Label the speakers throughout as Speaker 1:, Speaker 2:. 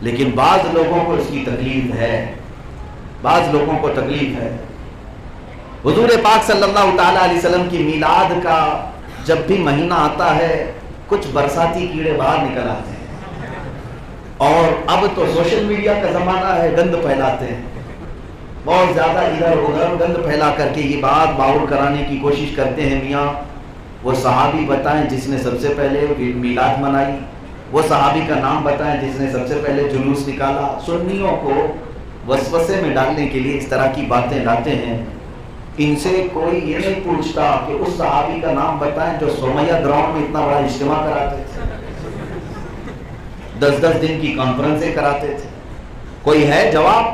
Speaker 1: لیکن بعض لوگوں کو اس کی تکلیف ہے، بعض لوگوں کو تکلیف ہے۔ حضور پاک صلی اللہ تعالیٰ علیہ وسلم کی میلاد کا جب بھی مہینہ آتا ہے کچھ برساتی کیڑے باہر نکل آتے ہیں، اور اب تو سوشل میڈیا کا زمانہ ہے، گند پھیلاتے ہیں بہت زیادہ، ادھر ادھر گند پھیلا کر کے یہ بات باور کرانے کی کوشش کرتے ہیں۔ میاں وہ صحابی بتائیں جس نے سب سے پہلے میلاد منائی، وہ صحابی کا نام بتائیں جس نے سب سے پہلے جلوس نکالا۔ سنیوں کو وسوسے میں ڈالنے کے لیے اس طرح کی باتیں لاتے ہیں۔ ان سے کوئی یہ نہیں پوچھتا کہ اس صحابی کا نام بتائیں جو سمیہ گراؤنڈ میں اتنا بڑا اجتماع کراتے تھے، 10 دن کی کانفرنسیں کراتے تھے۔ کوئی ہے جواب؟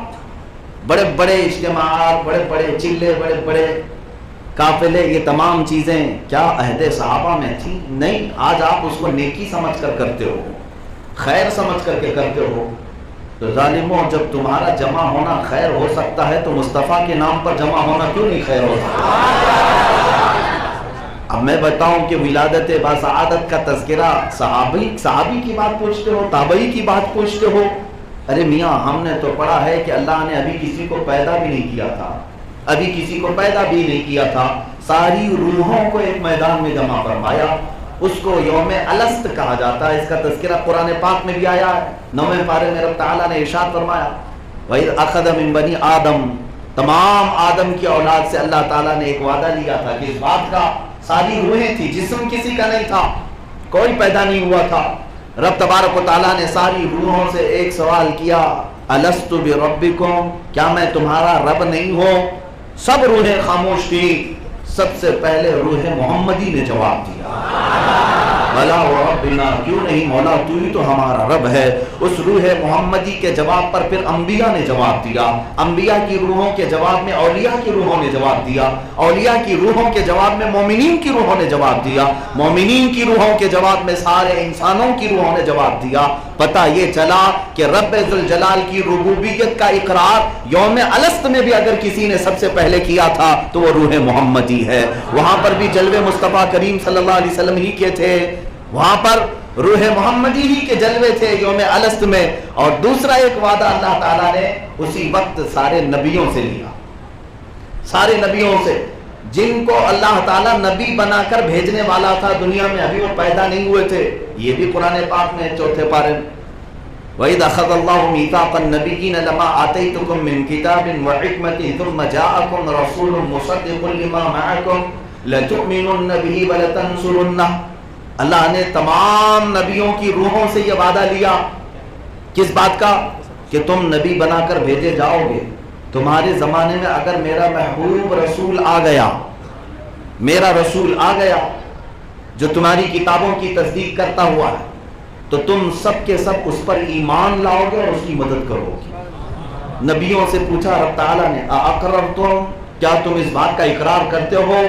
Speaker 1: بڑے بڑے اجتماعات، بڑے بڑے چلے، بڑے بڑے قافلے، یہ تمام چیزیں کیا عہد صحابہ میں تھی؟ نہیں۔ آج آپ اس کو نیکی سمجھ کر کرتے ہو، خیر سمجھ کر کے کرتے ہو۔ تو ظالموں، جب تمہارا جمع ہونا خیر ہو سکتا ہے تو مصطفیٰ کے نام پر جمع ہونا کیوں نہیں خیر ہو سکتا؟ اب میں بتاؤں کہ ولادت باسعادت کا تذکرہ صحابی کی بات پوچھتے ہو، تابعی کی بات پوچھتے ہو۔ ارے میاں، ہم نے تو پڑھا ہے کہ اللہ نے ابھی کسی کو پیدا بھی نہیں کیا تھا، ابھی کسی کو پیدا بھی نہیں کیا تھا، ساری روحوں کو ایک میدان میں جمع فرمایا۔ اس کو یوم الست کہا جاتا ہے۔ اس کا تذکرہ قرآن پاک میں بھی آیا ہے۔ 9ویں پارے میں رب تعالیٰ نے ارشاد فرمایا وَإِذْ أَخَذَ مِن بَنِي آدم، تمام آدم کی اولاد سے اللہ تعالیٰ نے ایک وعدہ لیا تھا کہ اس بات کا، ساری روحیں تھی، جسم کسی کا نہیں تھا، کوئی پیدا نہیں ہوا تھا۔ رب تبارک و تعالیٰ نے ساری روحوں سے ایک سوال کیا، أَلَسْتُ بِرَبِّكُمْ، کیا میں تمہارا رب نہیں ہوں؟ سب روحیں خاموش تھی۔ سب سے پہلے روح محمدی نے جواب دیا، بلا وربنا، کیوں نہیں مولا، تو ہی تو ہمارا رب ہے۔ اس روح محمدی کے جواب پر پھر انبیاء نے جواب دیا، انبیاء کی روحوں کے جواب میں اولیاء کی روحوں نے جواب دیا، اولیاء کی روحوں کے جواب میں مومنین کی روحوں نے جواب دیا، مومنین کی روحوں کے جواب میں سارے انسانوں کی روحوں نے جواب دیا۔ پتہ یہ چلا کہ رب ذوالجلال کی ربوبیت کا اقرار یوم الست میں بھی اگر کسی نے سب سے پہلے کیا تھا تو وہ روح محمدی ہے۔ وہاں پر بھی جلوے مصطفیٰ کریم صلی اللہ علیہ وسلم ہی کے تھے، وہاں پر روح محمدی ہی کے جلوے تھے یوم الست میں۔ اور دوسرا ایک وعدہ اللہ تعالیٰ نے اسی وقت سارے نبیوں سے لیا، سارے نبیوں سے جن کو اللہ تعالیٰ نبی بنا کر بھیجنے والا تھا دنیا میں، ابھی وہ پیدا نہیں ہوئے تھے۔ یہ بھی قرآن پاک میں 4 پارے میں وَإِذْ أَخَذَ اللَّهُ مِيثَاقَ النَّبِيِّينَ لَمَا آتَيْتُكُم مِّن كِتَابٍ وَحِكْمَةٍ ثُمَّ جَاءَكُمْ رَسُولٌ مُصَدِّقٌ لِّمَا مَعَكُمْ لَتُؤْمِنُنَّ بِهِ وَلَتَنصُرُنَّهُ۔ اللہ نے تمام نبیوں کی روحوں سے یہ وعدہ لیا، کس بات کا؟ کہ تم نبی بنا کر بھیجے جاؤ گے، تمہارے زمانے میں اگر میرا محبوب رسول آ گیا، میرا رسول آ گیا جو تمہاری کتابوں کی تصدیق کرتا ہوا ہے، تو تم سب کے سب اس پر ایمان لاؤ گے اور اس کی مدد کرو گے۔ نبیوں سے پوچھا رب تعالیٰ نے اَأَقْرَرْتُمْ، کیا تم اس بات کا اقرار کرتے ہو؟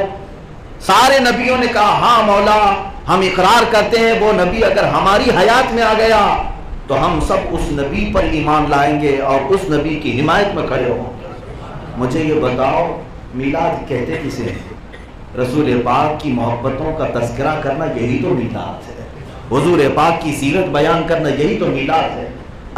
Speaker 1: سارے نبیوں نے کہا ہاں مولا، ہم اقرار کرتے ہیں۔ وہ نبی اگر ہماری حیات میں آ گیا تو ہم سب اس نبی پر ایمان لائیں گے اور اس نبی کی حمایت میں کھڑے ہوں گے۔ مجھے یہ بتاؤ، میلاد کہتے کسے ہیں؟ رسول پاک کی محبتوں کا تذکرہ کرنا یہی تو میلاد ہے، حضور پاک کی سیرت بیان کرنا یہی تو میلاد ہے۔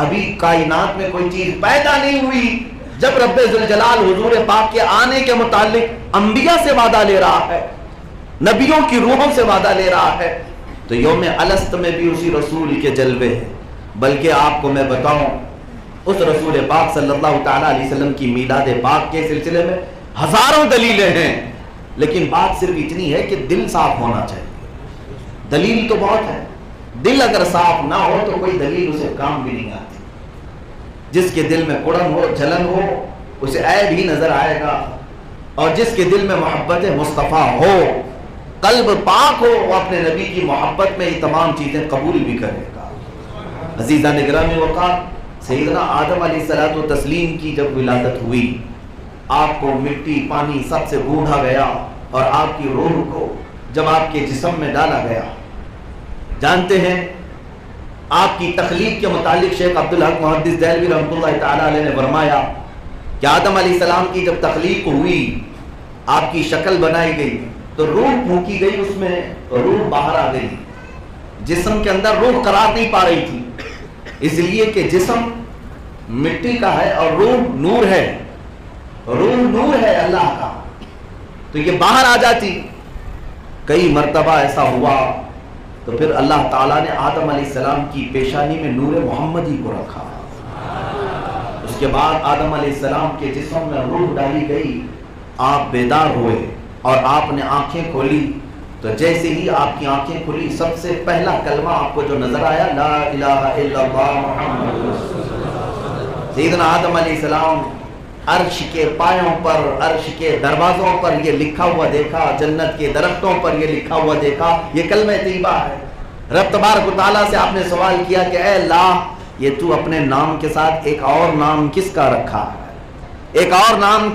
Speaker 1: ابھی کائنات میں کوئی چیز پیدا نہیں ہوئی جب رب ذوالجلال حضور پاک کے آنے کے متعلق انبیاء سے وعدہ لے رہا ہے، نبیوں کی روحوں سے وعدہ لے رہا ہے، تو یوم الست میں بھی اسی رسول کے جلوے ہیں۔ بلکہ آپ کو میں بتاؤں، اس رسول پاک صلی اللہ تعالیٰ علیہ وسلم کی میلاد پاک کے سلسلے میں ہزاروں دلیلیں ہیں، لیکن بات صرف اتنی ہے کہ دل صاف ہونا چاہیے۔ دلیل تو بہت ہے، دل اگر صاف نہ ہو تو کوئی دلیل اسے کام بھی نہیں آتی۔ جس کے دل میں کڑن ہو، جلن ہو، اسے عیب ہی نظر آئے گا، اور جس کے دل میں محبت مصطفیٰ ہو، قلب پاک ہو، وہ اپنے نبی کی محبت میں یہ تمام چیزیں قبول بھی کرے گا۔ عزیزان گرامی وقار، سیدنا آدم علیہ الصلوۃ والتسلیم کی جب ولادت ہوئی، آپ کو مٹی پانی سب سے گوندا گیا اور آپ کی روح کو جب آپ کے جسم میں ڈالا گیا، جانتے ہیں آپ کی تخلیق کے متعلق شیخ عبدالحق محدث دہلوی رحمۃ اللہ تعالیٰ علیہ نے فرمایا کہ آدم علیہ السلام کی جب تخلیق ہوئی، آپ کی شکل بنائی گئی تو روح پھونکی گئی، اس میں روح باہر آ گئی، جسم کے اندر روح قرار نہیں پا رہی تھی، اس لیے کہ جسم مٹی کا ہے اور روح نور ہے، روح نور ہے اللہ کا، تو یہ باہر آ جاتی۔ کئی مرتبہ ایسا ہوا تو پھر اللہ تعالیٰ نے آدم علیہ السلام کی پیشانی میں نور محمدی کو رکھا، اس کے بعد آدم علیہ السلام کے جسم میں روح ڈالی گئی، آپ بیدار ہوئے اور آپ نے آنکھیں کھولی، تو جیسے ہی آپ کی آنکھیں کھلی سب سے پہلا کلمہ آپ کو جو نظر آیا لا الہ الا اللہ محمد رسول اللہ۔ سیدنا آدم علیہ السلام عرش کے پایوں پر، عرش کے دروازوں پر یہ لکھا ہوا دیکھا، جنت کے درختوں پر یہ لکھا ہوا دیکھا، یہ کلمہ طیبہ ہے۔ رب تبارک و تعالیٰ سے آپ نے سوال کیا کہ اے اللہ، یہ تو اپنے نام کے ساتھ ایک اور نام کس کا رکھا ہے؟ ایک اور نام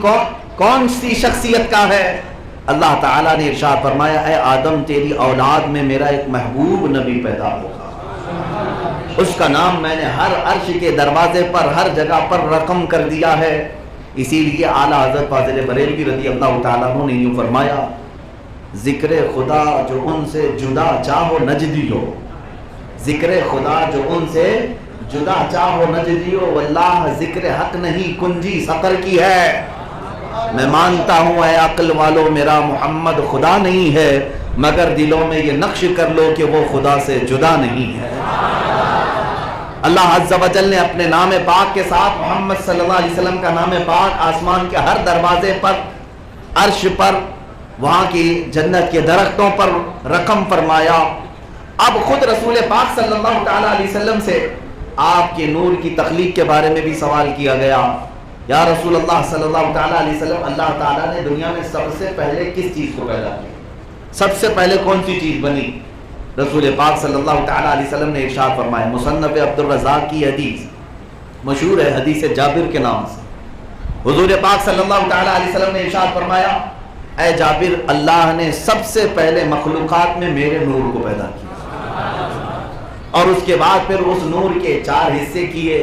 Speaker 1: کون سی شخصیت کا ہے؟ اللہ تعالیٰ نے ارشاد فرمایا اے آدم، تیری اولاد میں میرا ایک محبوب نبی پیدا ہوگا، اس کا نام میں نے ہر عرش کے دروازے پر، ہر جگہ پر رقم کر دیا ہے۔ اسی لیے اعلیٰ حضرت فاضل بریلوی رضی اللہ تعالیٰ عنہ نے یوں فرمایا، ذکر خدا جو ان سے جدا چاہو نجدیو، ذکر خدا جو ان سے جدا چاہو نجدیو، واللہ ذکر حق نہیں کنجی سقر کی ہے۔ میں مانتا ہوں اے عقل والو میرا محمد خدا نہیں ہے، مگر دلوں میں یہ نقش کر لو کہ وہ خدا سے جدا نہیں ہے۔ اللہ عز و جل نے اپنے نام پاک کے ساتھ محمد صلی اللہ علیہ وسلم کا نام پاک آسمان کے ہر دروازے پر، عرش پر، وہاں کی جنت کے درختوں پر رقم فرمایا۔ اب خود رسول پاک صلی اللہ تعالیٰ علیہ وسلم سے آپ کے نور کی تخلیق کے بارے میں بھی سوال کیا گیا، یا رسول اللہ صلی اللہ تعالیٰ علیہ وسلم، اللہ تعالیٰ نے دنیا میں سب سے پہلے کس چیز کو پیدا کیا؟ سب سے پہلے کون سی چیز بنی؟ رسول پاک صلی اللہ تعالیٰ علیہ وسلم نے ارشاد فرمایا، مصنف عبد الرزاق کی حدیث مشہور ہے، حدیث جابر کے نام سے، حضور پاک صلی اللہ تعالیٰ علیہ وسلم نے ارشاد فرمایا اے جابر، اللہ نے سب سے پہلے مخلوقات میں میرے نور کو پیدا کیا، اور اس کے بعد پھر اس نور کے 4 حصے کیے،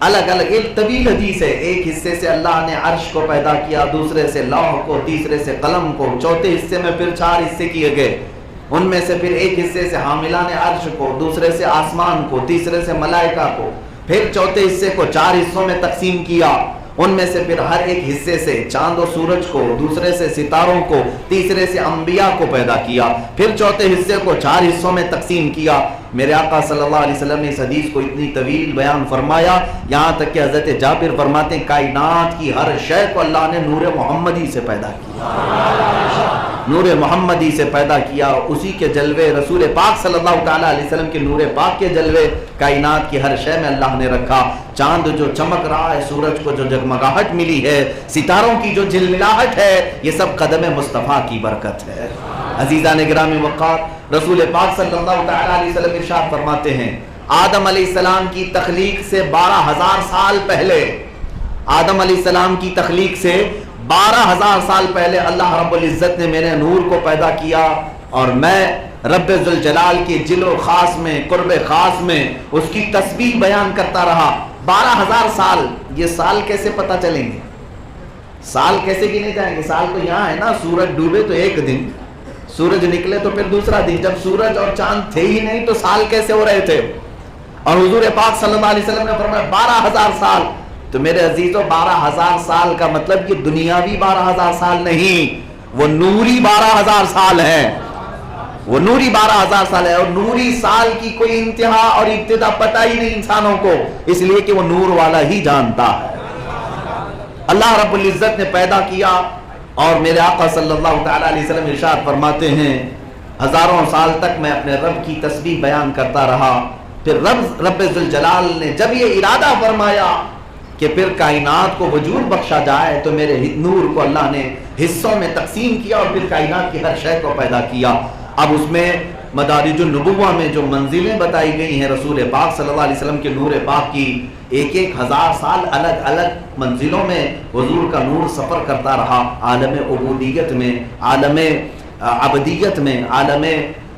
Speaker 1: الگ الگ۔ ایک طویل حدیث ہے، ایک حصے سے اللہ نے عرش کو پیدا کیا، دوسرے سے لوح کو، تیسرے سے قلم کو، چوتھے حصے میں پھر 4 حصے کیے گئے، ان میں سے پھر ایک حصے سے حاملان عرش کو، دوسرے سے آسمان کو، تیسرے سے ملائکہ کو، پھر چوتھے حصے کو 4 حصوں میں تقسیم کیا، ان میں سے پھر ہر ایک حصے سے چاند و سورج کو، دوسرے سے ستاروں کو، تیسرے سے انبیاء کو پیدا کیا، پھر چوتھے حصے کو 4 حصوں میں تقسیم کیا۔ میرے آقا صلی اللہ علیہ وسلم نے اس حدیث کو اتنی طویل بیان فرمایا، یہاں تک کہ حضرت جابر فرماتے ہیں کائنات کی ہر شے کو اللہ نے نور محمدی سے پیدا کیا، نور محمدی سے پیدا کیا، اسی کے جلوے رسول پاک صلی اللہ تعالیٰ علیہ وسلم کے نور پاک کے جلوے کائنات کی ہر شے میں اللہ نے رکھا۔ چاند جو چمک رہا ہے، سورج کو جو جگمگاہٹ ملی ہے، ستاروں کی جو جلملاہٹ ہے، یہ سب قدم مصطفیٰ کی برکت ہے۔ عزیزان گرامی وقار، رسول پاک صلی اللہ تعالیٰ علیہ وسلم ارشاد فرماتے ہیں آدم علیہ السلام کی تخلیق سے 12,000 سال پہلے، آدم علیہ السلام کی تخلیق سے 12,000 سال پہلے اللہ رب العزت نے میرے نور کو پیدا کیا، اور میں رب ذوالجلال کے جلو خاص میں، قرب خاص میں اس کی تسبیح بیان کرتا رہا۔ 12,000 سال، یہ سال کیسے پتہ چلیں گے؟ سال کیسے گنے جائیں گے؟ سال تو یہاں ہے نا، سورج ڈوبے تو ایک دن، سورج نکلے تو پھر دوسرا دن، جب سورج اور چاند تھے ہی نہیں تو سال کیسے ہو رہے تھے؟ اور حضور پاک صلی اللہ علیہ وسلم نے فرمایا 12,000 سال، تو میرے عزیزوں 12,000 سال کا مطلب یہ دنیاوی 12,000 سال نہیں، وہ نوری 12,000 سال ہے، وہ نوری 12,000 سال ہے، اور نوری سال کی کوئی انتہا اور ابتدا پتہ ہی نہیں انسانوں کو، اس لیے کہ وہ نور والا ہی جانتا ہے۔ اللہ رب العزت نے پیدا کیا، اور میرے آقا صلی اللہ تعالیٰ علیہ وسلم ارشاد فرماتے ہیں ہزاروں سال تک میں اپنے رب کی تسبیح بیان کرتا رہا، پھر رب ذوالجلال نے جب یہ ارادہ فرمایا کہ پھر کائنات کو وجود بخشا جائے، تو میرے نور کو اللہ نے حصوں میں تقسیم کیا، اور پھر کائنات کی ہر شے کو پیدا کیا۔ اب اس میں مدارج النبوہ میں جو منزلیں بتائی گئی ہیں رسول پاک صلی اللہ علیہ وسلم کے نور پاک کی، 1,000 سال الگ الگ منزلوں میں حضور کا نور سفر کرتا رہا، عالم عبودیت میں، عالم عبدیت میں، عالم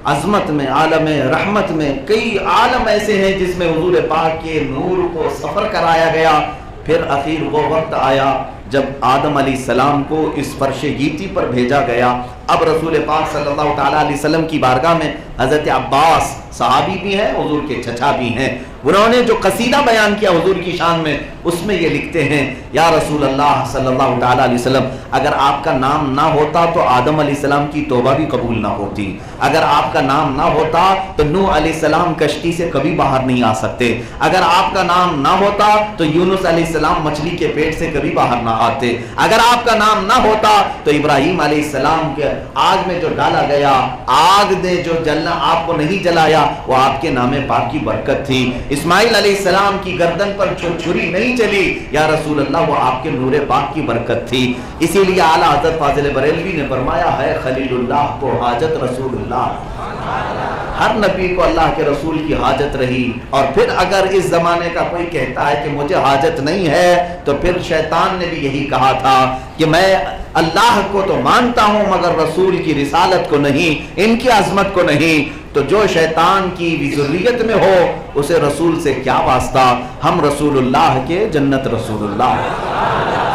Speaker 1: عظمت میں، عالم رحمت میں، کئی عالم ایسے ہیں جس میں حضور پاک کے نور کو سفر کرایا گیا۔ پھر اخیر وہ وقت آیا جب آدم علیہ السلام کو اس فرش گیتی پر بھیجا گیا۔ اب رسول پاک صلی اللہ تعالیٰ علیہ وسلم کی بارگاہ میں حضرت عباس صحابی بھی ہیں، حضور کے چچا بھی ہیں، انہوں نے جو قصیدہ بیان کیا حضور کی شان میں، اس میں یہ لکھتے ہیں یا رسول اللہ صلی اللہ تعالیٰ علیہ وسلم، اگر آپ کا نام نہ ہوتا تو آدم علیہ السلام کی توبہ بھی قبول نہ ہوتی، اگر آپ کا نام نہ ہوتا تو نوح علیہ السلام کشتی سے کبھی باہر نہیں آ سکتے، اگر آپ کا نام نہ ہوتا تو یونس علیہ السلام مچھلی کے پیٹ سے کبھی باہر نہ آتے، اگر آپ کا نام نہ ہوتا تو ابراہیم علیہ السلام کے آگ میں جو ڈالا گیا، آگ نے جو جلنا آپ کو نہیں جلایا، وہ آپ کے نام پاک کی برکت تھی، اسماعیل علیہ السلام کی گردن پر چھری نہیں چلی، یا رسول اللہ وہ آپ کے نور پاک کی برکت تھی۔ اسی لیے اعلیٰ حضرت فاضل بریلوی نے فرمایا ہے خلیل اللہ کو حاجت رسول اللہ، ہر نبی کو اللہ کے رسول کی حاجت رہی۔ اور پھر اگر اس زمانے کا کوئی کہتا ہے کہ مجھے حاجت نہیں ہے، تو پھر شیطان نے بھی یہی کہا تھا کہ میں اللہ کو تو مانتا ہوں مگر رسول کی رسالت کو نہیں، ان کی عظمت کو نہیں۔ تو جو شیطان کی بھی ذریت میں ہو اسے رسول سے کیا واسطہ، ہم رسول اللہ کے، جنت رسول اللہ۔